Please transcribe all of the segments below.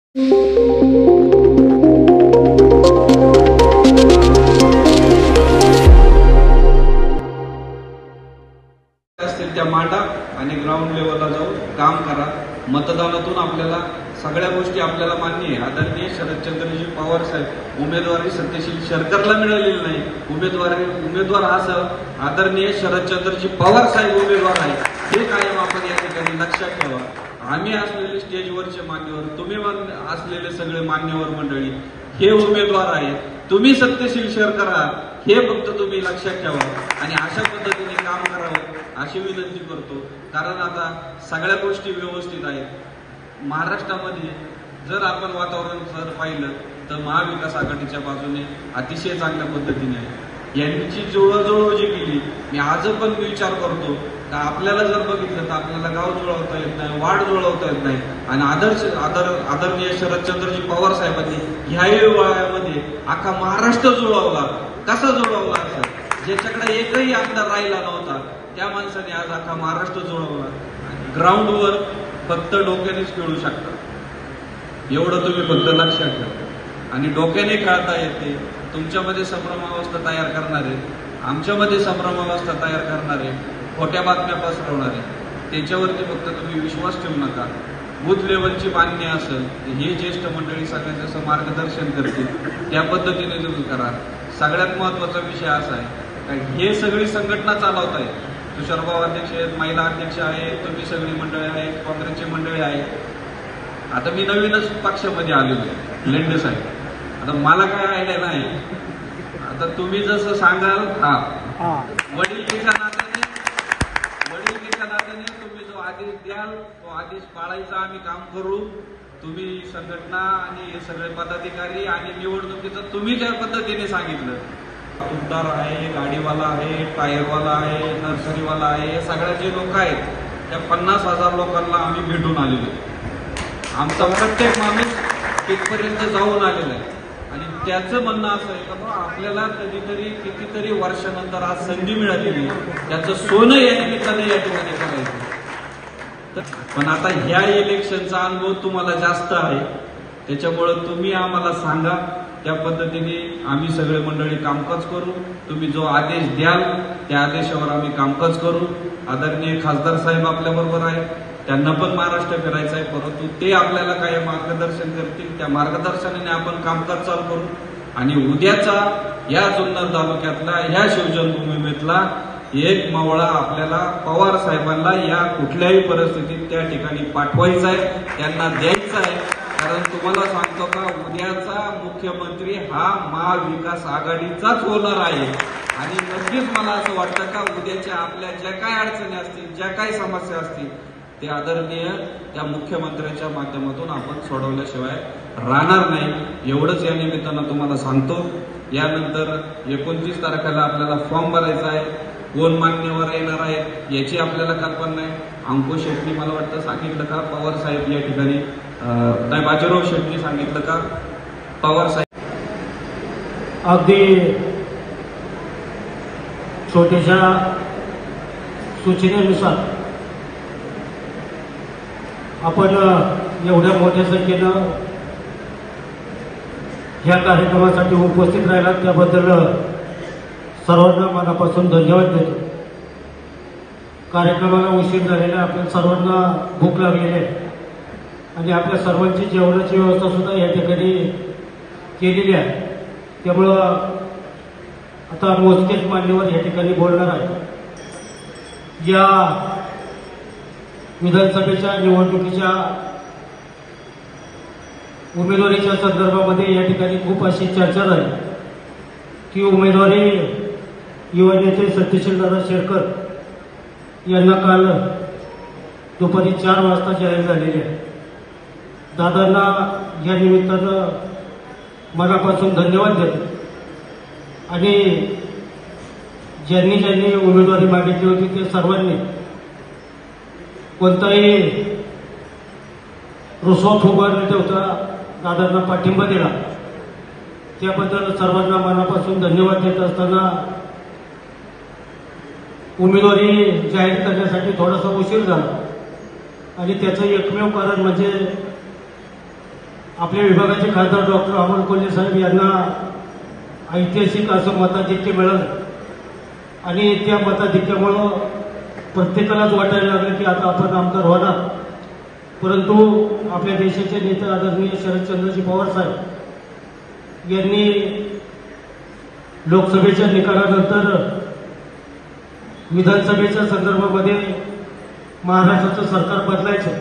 असतील त्या मांडा आणि ग्राउंड लेवलला जाऊन काम करा। मतदानातून आपल्याला सगळ्या गोष्टी आपल्याला मान्य आहे। आदरणीय शरदचंद्रजी पवार साहेब उमेदवारी सत्यशील शेरकरला मिळालेली नाही। उमेदवार हा आदरणीय शरदचंद्रजी पवार साहेब उमेदवार आहे। हे कायम आपण या ठिकाणी लक्षात ठेवा। आम्ही असलेले स्टेजवरचे मान्यवर, तुम्ही असलेले सगळे मान्यवर मंडळी हे उमेदवार आहेत। तुम्ही सत्यशील शेरकर आहात हे फक्त तुम्ही लक्षात ठेवा आणि अशा पद्धतीने काम करावं अशी विनंती करतो। कारण आता सगळ्या गोष्टी व्यवस्थित आहेत। महाराष्ट्रामध्ये जर आपण वातावरण जर पाहिलं तर महाविकास आघाडीच्या बाजूने अतिशय चांगल्या पद्धतीने आहे। यांची जुळवाजुळव जी केली, मी आज पण विचार करतो का आपल्याला जर बघितलं तर आपल्याला गाव जुळवता येत नाही, वाढ जुळवता येत नाही आणि आदरणीय शरदचंद्रजी पवार साहेबांनी ह्या वयामध्ये अख्खा महाराष्ट्र जुळवला। कसा जुळवला असेल? ज्याच्याकडे एकही आमदार राहिला नव्हता त्या माणसाने आज अख्खा महाराष्ट्र जुळवला। ग्राउंडवर फक्त डोक्यानेच खेळू शकता, एवढं तुम्ही फक्त लक्षात ठेवा। आणि डोक्याने खेळता येते। तुमच्यामध्ये संभ्रमावस्था तयार करणारे, आमच्यामध्ये संभ्रमावस्था तयार करणारे, खोट्या बातम्या पसरवणारे त्याच्यावरती फक्त तुम्ही विश्वास ठेवू नका। बूथ लेवलची मान्य असेल हे ज्येष्ठ मंडळी सगळ्यांचं असं मार्गदर्शन करतील त्या पद्धतीने तुम्ही करा। सगळ्यात महत्वाचा विषय असा आहे का हे सगळी संघटना चालवत आहे। तुषारभाऊ अध्यक्ष आहेत, महिला अध्यक्ष आहेत, तुम्ही सगळी मंडळी आहेत, काँग्रेसची मंडळी आहेत। आता मी नवीनच पक्षामध्ये आलेलो आहे, लेंडे साहेब। आता मला काय आयडिया नाही, आता तुम्ही जसं सांगाल वडीलकीच्या नात्याने तुम्ही जो आदेश द्याल तो आदेश पाळायचा आम्ही काम करू। तुम्ही संघटना आणि हे सगळे पदाधिकारी आणि निवडणुकीचं तुम्ही ज्या पद्धतीने सांगितलं, तुमदार आहे, गाडीवाला आहे, टायरवाला आहे, नर्सरीवाला आहे, हे सगळे जे लोक आहेत त्या 50,000 लोकांना आम्ही भेटून आलेलो। आमचा प्रत्येक माणूस तिथपर्यंत जाऊन आलेला आहे आणि त्याचं म्हणणं असं आहे का आपल्याला कधीतरी कितीतरी वर्षानंतर आज संधी मिळालेली, त्याचं सोनं या निमित्ताने या ठिकाणी करायचं। पण आता ह्या इलेक्शनचा अनुभव तुम्हाला जास्त आहे, त्याच्यामुळं तुम्ही आम्हाला सांगा त्या पद्धतीने आम्ही सगळे मंडळी कामकाज करू। तुम्ही जो आदेश द्याल त्या आदेशावर आम्ही कामकाज करू। आदरणीय खासदार साहेब आपल्या बरोबर आहेत, त्यांना पण महाराष्ट्र फिरायचं आहे, परंतु ते आपल्याला काय मार्गदर्शन करतील, त्या मार्गदर्शनाने आपण कामकाज चालू करू। आणि उद्याचा या जुन्नर तालुक्यातला ह्या शिवजन्मभूमीतला एक मावळा आपल्याला पवार साहेबांना या कुठल्याही परिस्थितीत त्या ठिकाणी पाठवायचा आहे, त्यांना द्यायचा आहे। कारण तुम्हाला सांगतो का उद्याचा मुख्यमंत्री हा महाविकास आघाडीचाच होणार आहे। आणि नक्कीच मला असं वाटतं का उद्याच्या आपल्या ज्या काय अडचणी असतील, ज्या काही समस्या असतील ते आदरणीय त्या मुख्यमंत्र्यांच्या माध्यमातून आपण सोडवल्याशिवाय राहणार नाही। एवढंच या निमित्तानं तुम्हाला सांगतो। यानंतर 29 तारखेला आपल्याला फॉर्म भरायचा आहे। कोण मान्यवर येणार आहेत याची आपल्याला कल्पना नाही। अंकुश शेट्टी मला वाटतं सांगितलं का, पवार साहेब या ठिकाणी नाही, बाजीराव शेट्टी सांगितलं का, पवार साहेब अगदी छोट्याशा सूचनेनुसार आपण एवढ्या मोठ्या संख्येनं या कार्यक्रमासाठी उपस्थित राहिला त्याबद्दल सर्वांना मनापासून धन्यवाद देतो। कार्यक्रमाला उशीर झालेला, आपल्या सर्वांना भूक लागलेली आहे आणि आपल्या सर्वांची जेवणाची व्यवस्था सुद्धा या ठिकाणी केलेली आहे। त्यामुळं आता मोजकेच मान्यवर या ठिकाणी बोलणार आहे। या विधानसभेच्या निवडणुकीच्या उमेदवारीच्या संदर्भामध्ये या ठिकाणी खूप अशी चर्चा झाली की उमेदवारी युवा नेते सत्यशील दादा शेरकर यांना काल दुपारी 4 वाजता जाहीर झालेली आहे। दादांना या निमित्तानं मनापासून धन्यवाद देतो आणि ज्यांनी उमेदवारी मागितली होती ते सर्वांनी कोणताही रुसवा फुगवा न ठेवता दादांना पाठिंबा दिला, त्याबद्दल सर्वांना मनापासून धन्यवाद देत असताना उमेदवारी जाहीर करण्यासाठी थोडासा उशीर झाला आणि त्याचं एकमेव कारण म्हणजे आपल्या विभागाचे खासदार डॉक्टर अमोल कोल्हे साहेब यांना ऐतिहासिक असं मताधिक्य मिळालं आणि त्या मताधिक्यामुळं प्रत्येकालाच वाटायला लागलं की आता आपण आमदार होणार. परंतु आपल्या देशाचे नेते आदरणीय शरदचंद्रजी पवार साहेब यांनी लोकसभेच्या निकालानंतर विधानसभेच्या संदर्भामध्ये महाराष्ट्राचं सरकार बदलायचं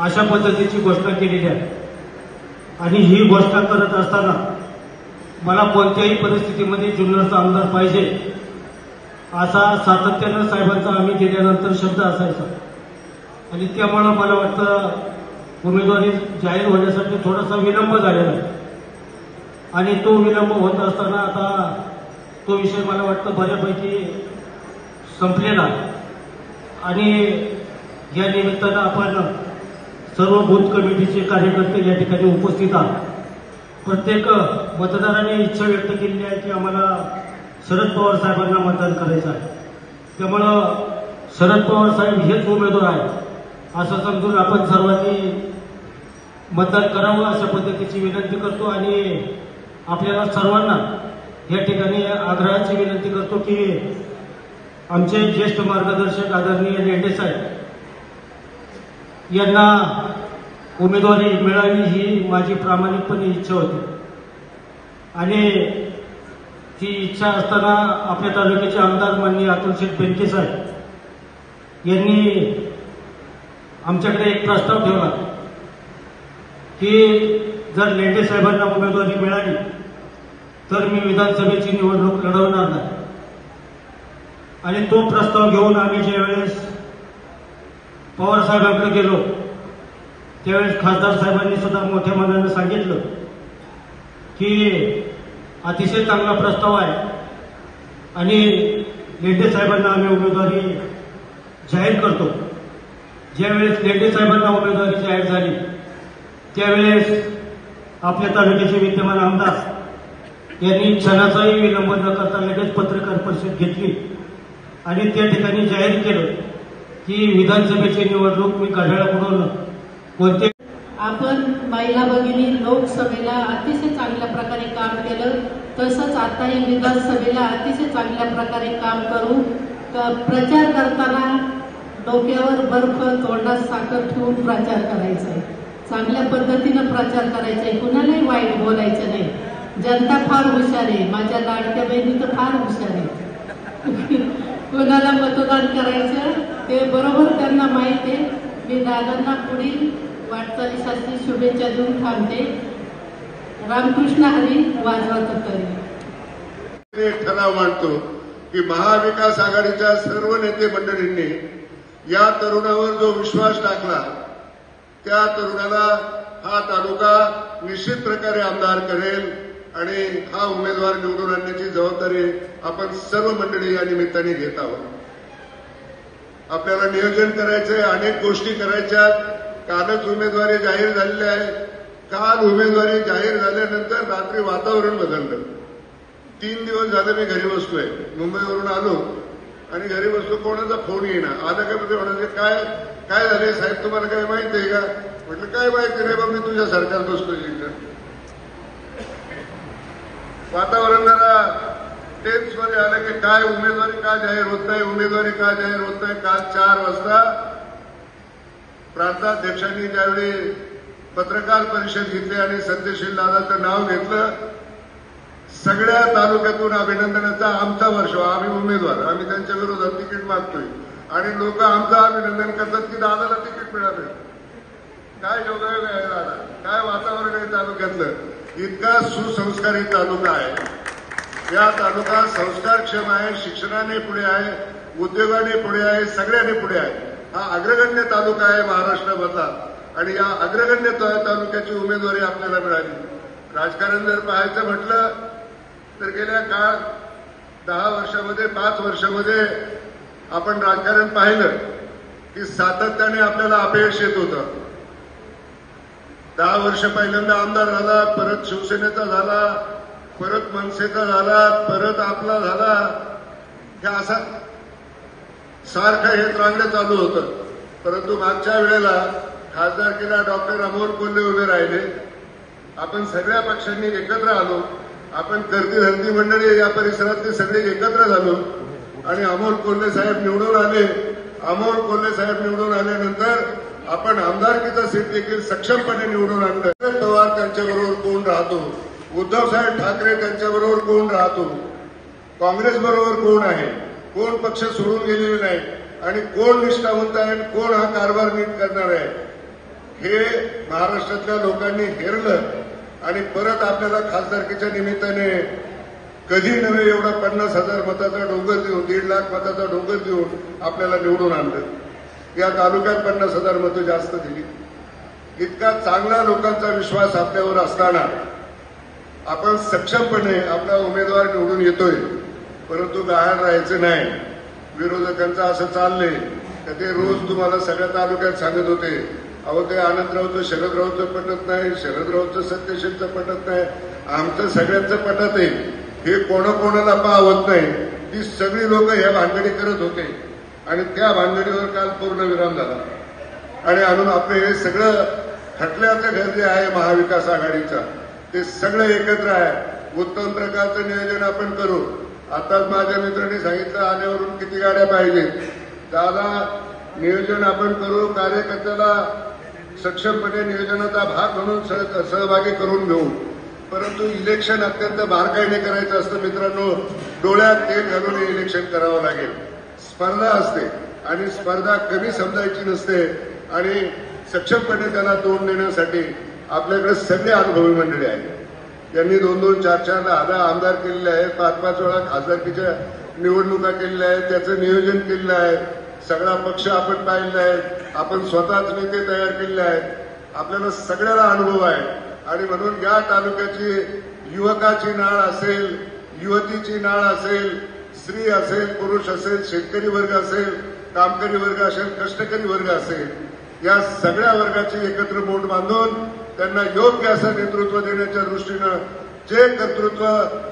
अशा पद्धतीची घोषणा केलेली आहे. आणि ही घोषणा करत असताना मला कोणत्याही परिस्थितीमध्ये जुन्नरचा आमदार पाहिजे असा सातत्यानं साहेबांचा आम्ही गेल्यानंतर शब्द असायचा. आणि त्यामुळं मला वाटतं उमेदवारी जाहीर होण्यासाठी थोडासा विलंब झालेला आहे. आणि तो विलंब होत असताना आता तो विषय मला वाटतं बऱ्यापैकी संपलेला आहे. आणि या निमित्तानं आपण सर्व बूथ कमिटीचे कार्यकर्ते या ठिकाणी उपस्थित आहात. प्रत्येक मतदाराने इच्छा व्यक्त केलेली आहे की आम्हाला शरद पवार साहेबांना मतदान करायचं आहे. त्यामुळं शरद पवार साहेब हेच उमेदवार आहेत असं समजून आपण सर्वांनी मतदान करावं अशा पद्धतीची विनंती करतो. आणि आपल्याला सर्वांना या ठिकाणी आग्रहाची विनंती करतो की आमचे ज्येष्ठ मार्गदर्शक आदरणीय लेंडे साहेब यांना उमेदवारी मिळावी ही माझी प्रामाणिकपणे इच्छा होती. आणि ती इच्छा असताना आपल्या तालुक्याचे आमदार माननीय अतुलशेठ बेनके साहेब यांनी आमच्याकडे एक प्रस्ताव ठेवला की जर लेंडे साहेबांना उमेदवारी मिळाली तर मी विधानसभेची निवडणूक लढवणार नाही. आणि तो प्रस्ताव घेऊन आम्ही ज्यावेळेस पवार साहेबांकडे गेलो त्यावेळेस खासदार साहेबांनी सुद्धा मोठ्या मनानं सांगितलं की अतिशय चांगला प्रस्ताव आहे आणि लेंडे साहेबांना आम्ही उमेदवारी जाहीर करतो. ज्यावेळेस लेंडे साहेबांना उमेदवारी जाहीर झाली त्यावेळेस आपल्या तालुक्याचे विद्यमान आमदार यांनी क्षणाचाही विलंब न करता लगेच पत्रकार परिषद घेतली आणि त्या ठिकाणी जाहीर केलं की विधानसभेची निवडणूक मी घड्याळाकडून कोणते. आपण महिला भगिनी लोकसभेला अतिशय चांगल्या प्रकारे काम केलं तसंच आताही विधानसभेला अतिशय चांगल्या प्रकारे काम करू. प्रचार करताना डोक्यावर बर्फ तोंडात साखर ठेवून प्रचार करायचा आहे. चांगल्या पद्धतीनं प्रचार करायचा आहे. कुणालाही वाईट बोलायचं नाही. जनता फार हुशार आहे. माझ्या लाडक्या बहिणी तर फार हुशार आहे. कोणाला मतदान करायचं ते बरोबर त्यांना माहित आहे. मी दादांना पुढील वाटचालीसाठी शुभेच्छा देऊन थांबते. रामकृष्ण हरी वाजवा तरी. ठराव मांडतो की महाविकास आघाडीच्या सर्व नेते मंडळींनी या तरुणावर जो विश्वास टाकला त्या तरुणाला हा तालुका निश्चित प्रकारे आमदार करेल आणि हा उमेदवार निवडून आणण्याची जबाबदारी आपण सर्व मंडळी या निमित्ताने घेत आहोत. आपल्याला नियोजन करायचंय, अनेक गोष्टी करायच्या. कालच उमेदवारी जाहीर झालेली आहे. काल उमेदवारी जाहीर झाल्यानंतर रात्री वातावरण बदललं. 3 दिवस झाले मी घरी बसतोय. मुंबईवरून आलो आणि घरी बसलो, कोणाचा फोन येईना. आलं का म्हणजे म्हणाले काय झाले साहेब, तुम्हाला काय माहिती आहे का? म्हटलं काय माहिती नाही बा, मी तुझ्या सरकार बसतोय इकडं. वातावरण जरा टेन्स मध्ये आलं की काय उमेदवारी का जाहीर होत नाही, उमेदवारी का जाहीर होत नाही. काल 4 वाजता प्रांताध्यक्षांनी ज्यावेळी पत्रकार परिषद घेतली आणि सत्यशील दादाचं नाव घेतलं, सगळ्या तालुक्यातून अभिनंदनाचा आमचा वर्ष. आम्ही उमेदवार, आम्ही त्यांच्या विरोधात तिकीट मागतोय आणि लोक आमचं अभिनंदन करतात की दादाला तिकीट मिळालं. काय योगायोग आहे दादा, काय वातावरण आहे तालुक्यातलं. इतका सुसंस्कारी तालुका आहे. या तालुका संस्कारक्षम आहे, शिक्षणाने पुढे आहे, उद्योगाने पुढे आहे, सगळ्यांनी पुढे आहे. हा अग्रगण्य तालुका आहे महाराष्ट्रामधला आणि या अग्रगण्य तालुक्याची उमेदवारी आपल्याला मिळाली. राजकारण जर पाहायचं म्हटलं तर गेल्या 10 वर्षामध्ये 5 वर्षामध्ये आपण राजकारण पाहिलं की सातत्याने आपल्याला अपयश येत होतं. 10 वर्ष पहिल्यांदा आमदार झाला, परत शिवसेनेचा झाला, परत मनसेचा झाला, परत आपला झाला. हे असं सारखं हे रांगणं चालू होतं. परंतु मागच्या वेळेला खासदारकीला डॉक्टर अमोल कोल्हे उभे राहिले. आपण सगळ्या पक्षांनी एकत्र आलो. आपण करती धरती मंडळी या परिसरातले सगळे एकत्र झालो आणि अमोल कोल्हे साहेब निवडून आले. अमोल कोल्हे साहेब निवडून आल्यानंतर आपण आमदारकीचा सीट देखील सक्षमपणे निवडून आणलं. शरद पवार त्यांच्याबरोबर कोण राहतो, उद्धवसाहेब ठाकरे त्यांच्याबरोबर कोण राहतो, काँग्रेस बरोबर कोण आहे, कोण पक्ष सोडून गेलेले नाही आणि कोण निष्ठावंत आहे आणि कोण हा कारभार नीट करणार आहे, हे महाराष्ट्रातल्या लोकांनी हेरलं आणि परत आपल्याला खासदारकीच्या निमित्ताने कधी नव्हे एवढा 50,000 मताचा डोंगर देऊन 1.5 लाख मताचा डोंगर देऊन आपल्याला निवडून आणलं. या तालुक्यात 50,000 मतं जास्त दिली. इतका चांगला लोकांचा विश्वास आपल्यावर असताना आपण सक्षमपणे आपला उमेदवार निवडून येतोय. परंतु गहाण राहायचं नाही. विरोधकांचं असं चाललंय तर ते रोज तुम्हाला सगळ्या तालुक्यात सांगत होते, अहो ते आनंदरावचं शरद रावचं पटत नाही, शरद रावचं सत्यशीलचं पटत नाही, आमचं सगळ्यांचं पटत आहे. हे कोणाकोणाला पाहत नाही. ती सगळी लोक ह्या भानगडी करत होते आणि त्या भानगडीवर काल पूर्ण विराम झाला आणि आणून आपलं हे सगळं खटल्याचं घर जे आहे महाविकास आघाडीचा ते सगळं एकत्र आहे. उत्तम प्रकारचं नियोजन आपण करू. आताच माझ्या मित्रांनी सांगितलं आल्यावरून किती गाड्या पाहिजेत. दादा नियोजन आपण करू. कार्यकर्त्याला सक्षमपणे नियोजनाचा भाग म्हणून सहभागी करून घेऊ. परंतु इलेक्शन अत्यंत बारकाईने करायचं असतं मित्रांनो. डोळ्यात तेल घालून इलेक्शन करावं लागेल. स्पर्धा असते आणि स्पर्धा कमी समजायची नसते आणि सक्षमपणे त्याला तोंड देण्यासाठी आपल्याकडे सगळे अनुभवी मंडळी आहेत. त्यांनी 2-2, 4-4, 10 आमदार केलेले आहेत, 5-5 वेळा खासदारकीच्या निवडणुका केलेल्या आहेत, त्याचं नियोजन केलेलं आहे. सगळा पक्ष आपण पाहिलेला आहे. आपण स्वतःच नेते तयार केलेले आहेत. आपल्याला सगळ्याला अनुभव आहे आणि म्हणून या तालुक्याची युवकाची नाळ असेल, युवतीची नाळ असेल, स्त्री असेल, पुरुष असेल, शेतकरी वर्ग असेल, कामकरी वर्ग असेल, कष्टकरी वर्ग असेल, या सगळ्या वर्गाची एकत्र बोट बांधून त्यांना योग्य असं नेतृत्व देण्याच्या दृष्टीनं जे कर्तृत्व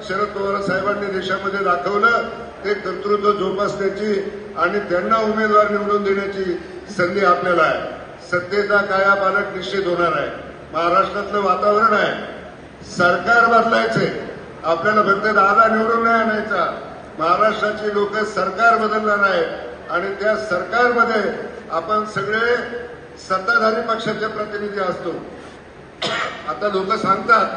शरद पवार साहेबांनी देशामध्ये दाखवलं ते कर्तृत्व जोपासण्याची आणि त्यांना उमेदवार निवडून देण्याची संधी आपल्याला आहे. सत्तेचा कायापालट निश्चित होणार आहे. महाराष्ट्रातलं वातावरण आहे. सरकार बदलायचंय. आपल्याला फक्त 10 निवडून नाही आणायचा. महाराष्ट्राची लोक सरकार बदलणार आहेत आणि त्या सरकारमध्ये आपण सगळे सत्ताधारी पक्षाचे प्रतिनिधी असतो. आता लोक सांगतात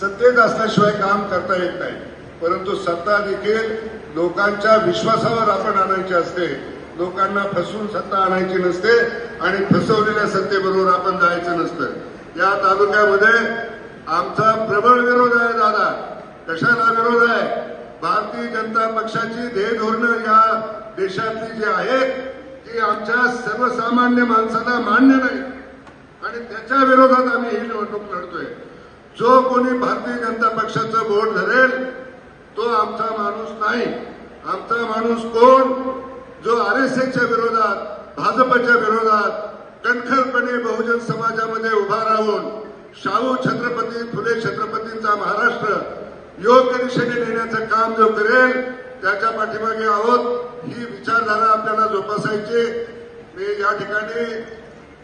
सत्तेत असल्याशिवाय काम करता येत नाही. परंतु सत्ता देखील लोकांच्या विश्वासावर आपण आणायची असते. लोकांना फसवून सत्ता आणायची नसते आणि फसवलेल्या सत्तेबरोबर आपण जायचं नसतं. या तालुक्यामध्ये आमचा प्रबळ विरोध आहे. दादा कशाला विरोध आहे? भारतीय जनता पक्षाची ध्येय धोरणं या देशातली जी आहेत ती आमच्या सर्वसामान्य माणसाला मान्य नाही आणि त्याच्या विरोधात आम्ही ही निवडणूक लढतोय. जो कोणी भारतीय जनता पक्षाचं बोट धरेल तो आमचा माणूस नाही. आमचा माणूस कोण? जो आरएसएसच्या विरोधात, भाजपच्या विरोधात कणखरपणे बहुजन समाजामध्ये उभा राहून शाहू छत्रपती फुले छत्रपतींचा महाराष्ट्र योग्य दिशेने नेण्याचं काम जो करेल त्याच्या पाठीमागे आहोत. ही विचारधारा आपल्याला जोपासायची. मी या ठिकाणी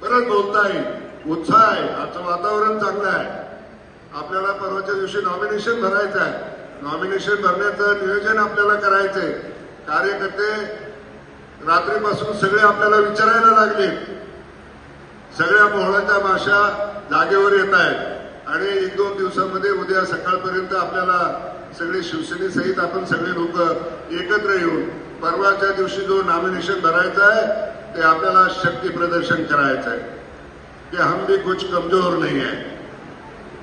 परत बोलता येईल. उत्साह आहे. आजचं वातावरण चांगलं आहे. आपल्याला परवाच्या दिवशी नॉमिनेशन भरायचं आहे. नॉमिनेशन भरण्याचं नियोजन आपल्याला करायचंय. कार्यकर्ते रात्रीपासून सगळे आपल्याला विचारायला लागले. सगळ्या मोहळाच्या माशा जागेवर येत आहेत आणि 1-2 दिवसामध्ये उद्या सकाळपर्यंत आपल्याला सगळे शिवसेनेसहित आपण सगळे लोक एकत्र येऊन परवाच्या दिवशी जो नॉमिनेशन भरायचं आहे ते आपल्याला शक्ती प्रदर्शन करायचं आहे की हम भी कुछ कमजोर नाही आहे.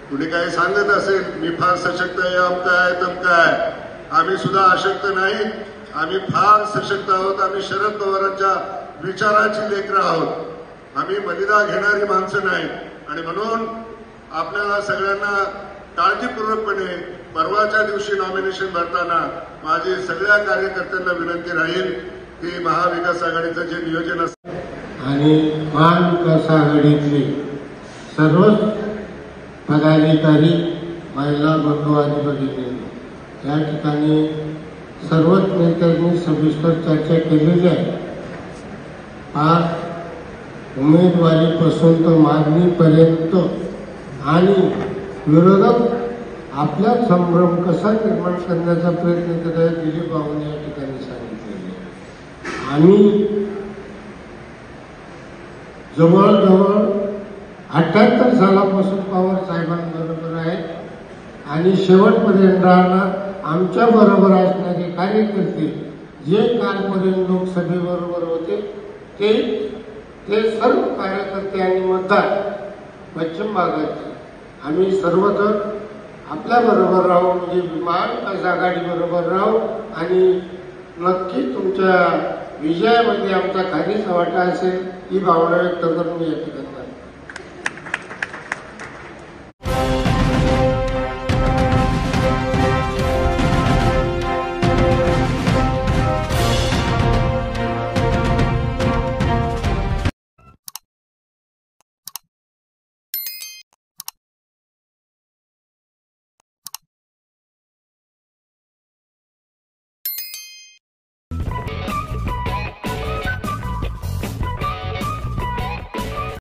कुणी काही सांगत असेल मी फार सशक्त आहे, अमका आहे, तमका आहे. आम्ही सुद्धा अशक्त नाही. आम्ही फार सशक्त आहोत. आम्ही शरद पवारांच्या विचाराची लेकरं आहोत. आम्ही बलिदा घेणारी माणसं नाही आणि म्हणून आपल्याला सगळ्यांना काळजीपूर्वकपणे परवाच्या दिवशी नॉमिनेशन भरताना माझी सगळ्या कार्यकर्त्यांना विनंती राहील की महाविकास आघाडीचं जे नियोजन असतं आणि महाविकास आघाडीतले सर्वच पदाधिकारी महिला बंधू आणि भगिनी या ठिकाणी सर्वच नेत्यांनी सविस्तर चर्चा केलेली आहे. आज उमेदवारीपासून तर मागणीपर्यंत आणि विरोधक आपला संभ्रम कसा निर्माण करण्याचा प्रयत्न करत आहे दिलीप भाऊंनी या ठिकाणी सांगितलेले. आम्ही जवळजवळ 78 सालापासून पवार साहेबांबरोबर आहे आणि शेवटपर्यंत राहणार. आमच्या बरोबर असणारे कार्यकर्ते जे कालपर्यंत लोकसभेबरोबर होते ते सर्व कार्यकर्ते आणि मतदार पश्चिम भागाचे आम्ही सर्वजण आपल्या बरोबर राहू, म्हणजे महाविकास आघाडी बरोबर राहू आणि नक्की तुमच्या विजयामध्ये आमचा खालीचा वाटा असेल ही भावना व्यक्त करून या ठिकाणी